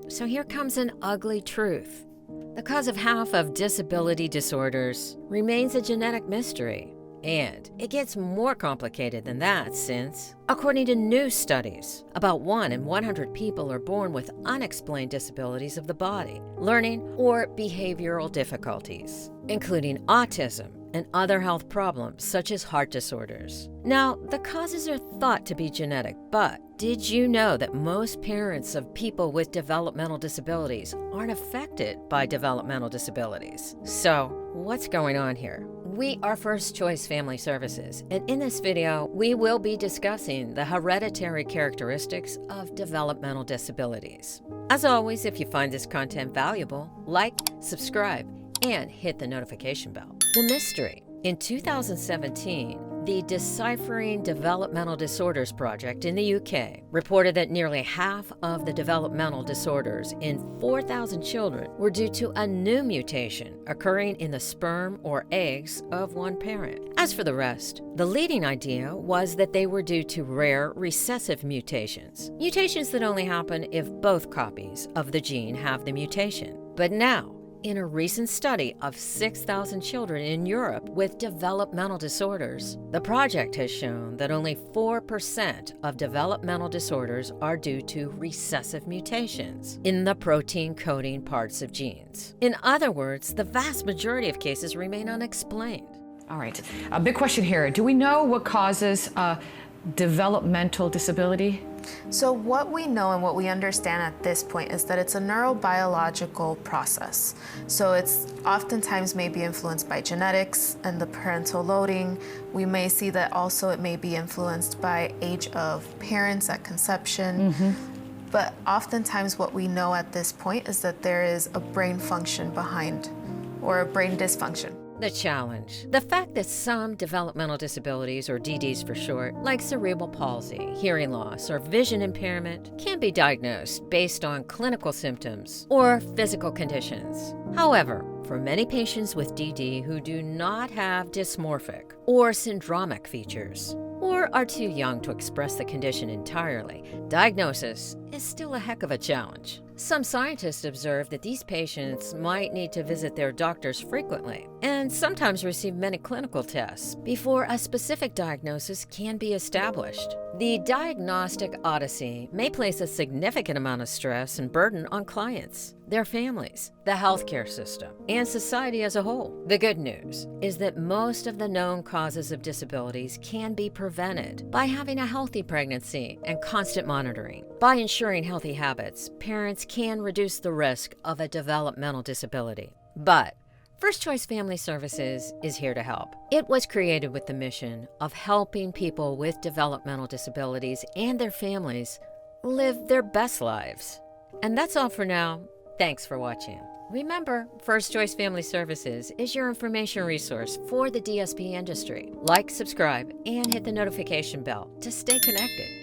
So here comes an ugly truth. The cause of half of disability disorders remains a genetic mystery. And it gets more complicated than that since, according to new studies, about 1 in 100 people are born with unexplained disabilities of the body, learning, or behavioral difficulties, including autism and other health problems such as heart disorders. Now, the causes are thought to be genetic, but did you know that most parents of people with developmental disabilities aren't affected by developmental disabilities? So, what's going on here? We are First Choice Family Services, and in this video, we will be discussing the hereditary characteristics of developmental disabilities. As always, if you find this content valuable, like, subscribe, and hit the notification bell. The mystery. In 2017, the Deciphering Developmental Disorders Project in the UK reported that nearly half of the developmental disorders in 4,000 children were due to a new mutation occurring in the sperm or eggs of one parent. As for the rest, the leading idea was that they were due to rare recessive mutations that only happen if both copies of the gene have the mutation. But now, in a recent study of 6,000 children in Europe with developmental disorders, the project has shown that only 4% of developmental disorders are due to recessive mutations in the protein-coding parts of genes. In other words, the vast majority of cases remain unexplained. All right, a big question here. Do we know what causes developmental disability? So what we know and what we understand at this point is that it's a neurobiological process. So it's oftentimes may be influenced by genetics and the parental loading. We may see that also it may be influenced by age of parents at conception. But oftentimes what we know at this point is that there is a brain function behind, or a brain dysfunction. The challenge. The fact that some developmental disabilities, or DDs for short, like cerebral palsy, hearing loss, or vision impairment, can be diagnosed based on clinical symptoms or physical conditions. However, for many patients with DD who do not have dysmorphic or syndromic features, or are too young to express the condition entirely, diagnosis is still a heck of a challenge. Some scientists observe that these patients might need to visit their doctors frequently and sometimes receive many clinical tests before a specific diagnosis can be established. The diagnostic odyssey may place a significant amount of stress and burden on clients, their families, the healthcare system, and society as a whole. The good news is that most of the known causes of disabilities can be prevented by having a healthy pregnancy and constant monitoring. By ensuring healthy habits, parents can reduce the risk of a developmental disability. But First Choice Family Services is here to help. It was created with the mission of helping people with developmental disabilities and their families live their best lives. And that's all for now. Thanks for watching. Remember, First Choice Family Services is your information resource for the DSP industry. Like, subscribe, and hit the notification bell to stay connected.